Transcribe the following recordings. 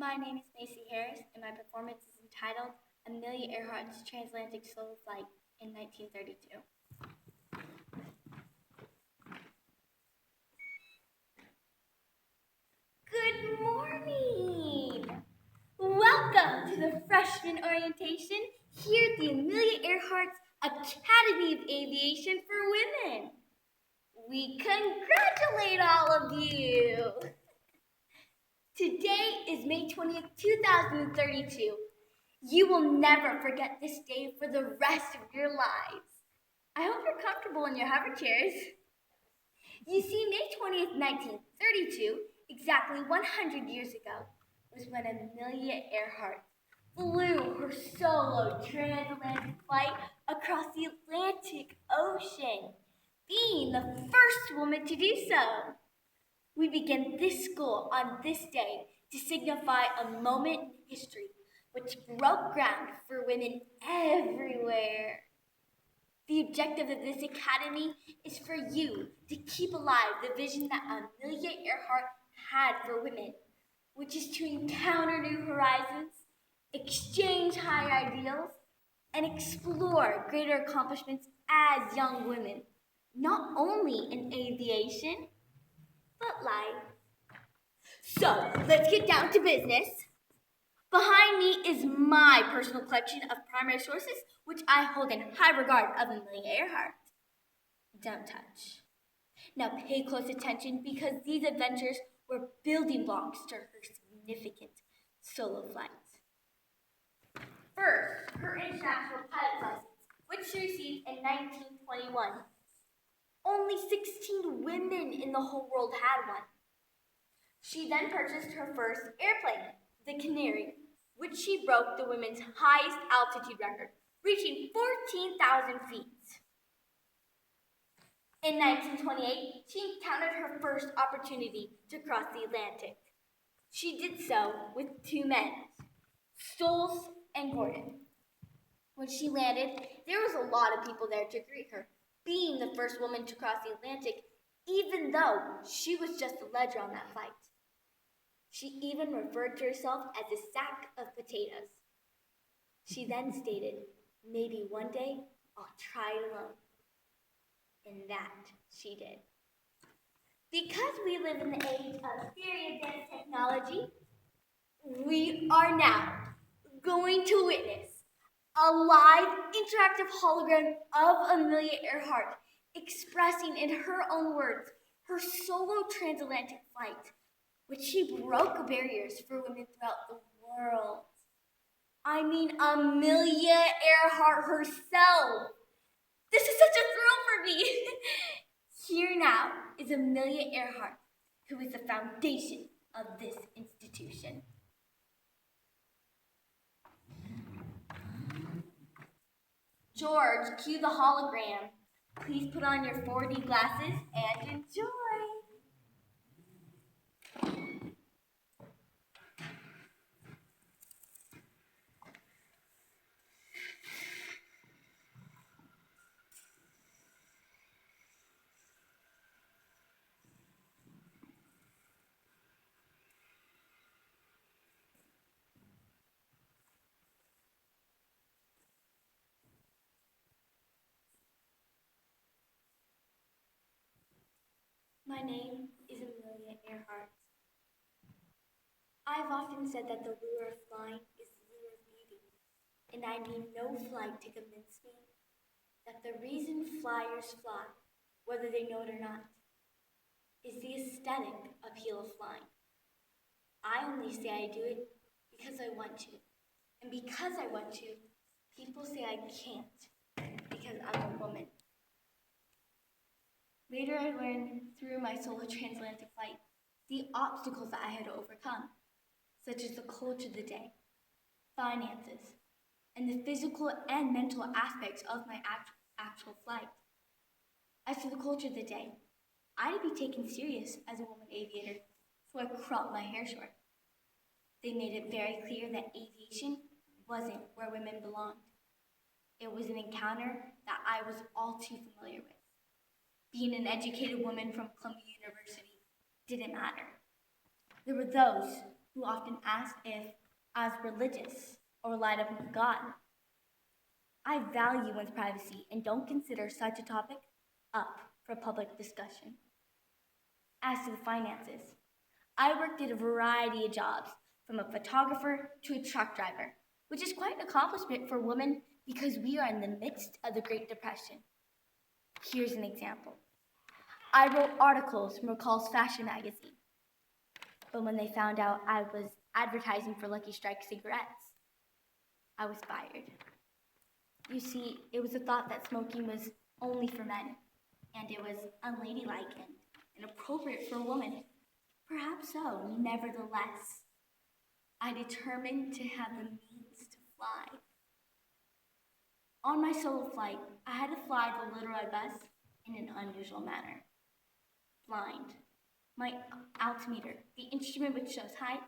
My name is Macy Harris, and my performance is entitled Amelia Earhart's Transatlantic Solo Flight in 1932. Good morning! Welcome to the freshman orientation here at the Amelia Earhart's Academy of Aviation for Women. We congratulate all of you! Today is May 20th, 2032. You will never forget this day for the rest of your lives. I hope you're comfortable in your hover chairs. You see, May 20th, 1932, exactly 100 years ago, was when Amelia Earhart flew her solo transatlantic flight across the Atlantic Ocean, being the first woman to do so. We begin this school on this day to signify a moment in history which broke ground for women everywhere. The objective of this academy is for you to keep alive the vision that Amelia Earhart had for women, which is to encounter new horizons, exchange high ideals, and explore greater accomplishments as young women, not only in aviation, but life. So, let's get down to business. Behind me is my personal collection of primary sources, which I hold in high regard of Amelia Earhart. Don't touch. Now pay close attention because these adventures were building blocks to her significant solo flights. First, her international pilot license, which she received in 1921. Only 16 women in the whole world had one. She then purchased her first airplane, the Canary, which she broke the women's highest altitude record, reaching 14,000 feet. In 1928, she encountered her first opportunity to cross the Atlantic. She did so with two men, Stoles and Gordon. When she landed, there was a lot of people there to greet her, being the first woman to cross the Atlantic, even though she was just a ledger on that flight. She even referred to herself as a sack of potatoes. She then stated, maybe one day I'll try it alone. And that she did. Because we live in the age of very advanced technology, we are now going to witness a live interactive hologram of Amelia Earhart expressing in her own words her solo transatlantic flight, which she broke barriers for women throughout the world. I mean, Amelia Earhart herself. This is such a thrill for me. Here now is Amelia Earhart, who is the foundation of this institution. George, cue the hologram. Please put on your 4D glasses and enjoy. My name is Amelia Earhart. I've often said that the lure of flying is the lure of beauty, and I need no flight to convince me that the reason flyers fly, whether they know it or not, is the aesthetic appeal of flying. I only say I do it because I want to. And because I want to, people say I can't because I'm a woman. Later I learned through my solo transatlantic flight the obstacles that I had to overcome, such as the culture of the day, finances, and the physical and mental aspects of my actual flight. As for the culture of the day, I had to be taken serious as a woman aviator, so I cropped my hair short. They made it very clear that aviation wasn't where women belonged. It was an encounter that I was all too familiar with. Being an educated woman from Columbia University didn't matter. There were those who often asked if I was religious or relied on God. I value one's privacy and don't consider such a topic up for public discussion. As to the finances, I worked at a variety of jobs, from a photographer to a truck driver, which is quite an accomplishment for women because we are in the midst of the Great Depression. Here's an example. I wrote articles for McCall's fashion magazine, but when they found out I was advertising for Lucky Strike cigarettes, I was fired. You see, it was a thought that smoking was only for men, and it was unladylike and inappropriate for a woman. Perhaps so, nevertheless, I determined to have the means to fly. On my solo flight, I had to fly the Little Red Bus in an unusual manner. Blind. My altimeter, the instrument which shows height,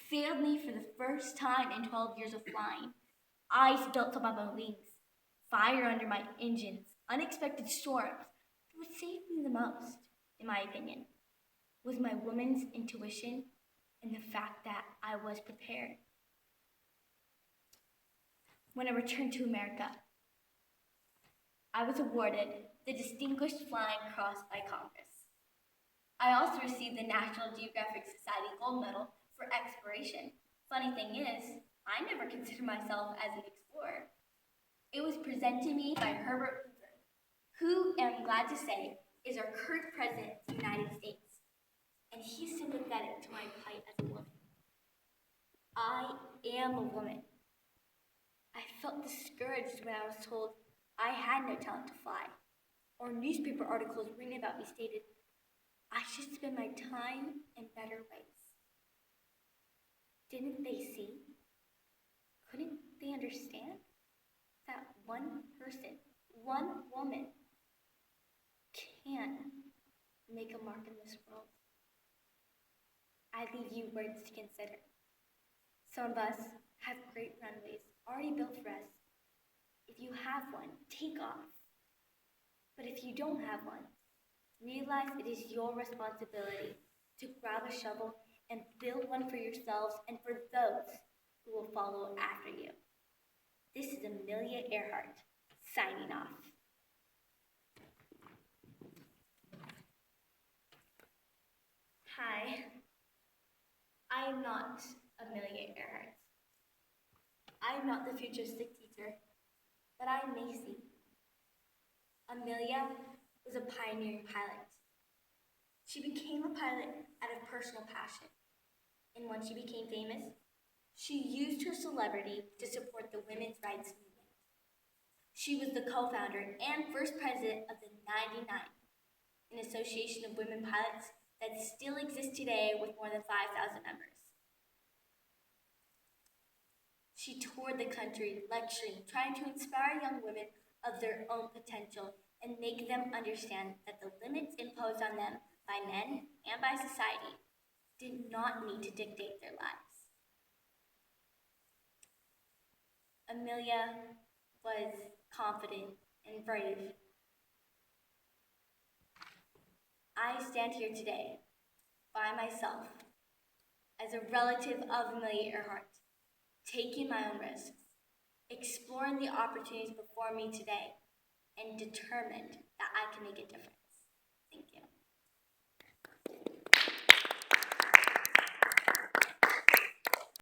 failed me for the first time in 12 years of flying. Ice built up on my wings, fire under my engines, unexpected storms. What saved me the most, in my opinion, was my woman's intuition and the fact that I was prepared. When I returned to America, I was awarded the Distinguished Flying Cross by Congress. I also received the National Geographic Society Gold Medal for exploration. Funny thing is, I never considered myself as an explorer. It was presented to me by Herbert Hoover, who, I'm glad to say, is our current president of the United States, and he's sympathetic to my plight as a woman. I am a woman. I felt discouraged when I was told I had no talent to fly, or newspaper articles written about me stated I should spend my time in better ways. Didn't they see? Couldn't they understand that one person, one woman, can make a mark in this world? I leave you words to consider. Some of us have great runways already built for us. If you have one, take off. But if you don't have one, realize it is your responsibility to grab a shovel and build one for yourselves and for those who will follow after you. This is Amelia Earhart, signing off. Hi, I am not Amelia Earhart. I am not the futuristic teacher, but I am Macy. Amelia was a pioneering pilot. She became a pilot out of personal passion, and once she became famous, she used her celebrity to support the women's rights movement. She was the co-founder and first president of the 99, an association of women pilots that still exists today with more than 5,000 members. She toured the country lecturing, trying to inspire young women of their own potential and make them understand that the limits imposed on them by men and by society did not need to dictate their lives. Amelia was confident and brave. I stand here today by myself as a relative of Amelia Earhart, taking my own risks, exploring the opportunities before me today, and determined that I can make a difference. Thank you.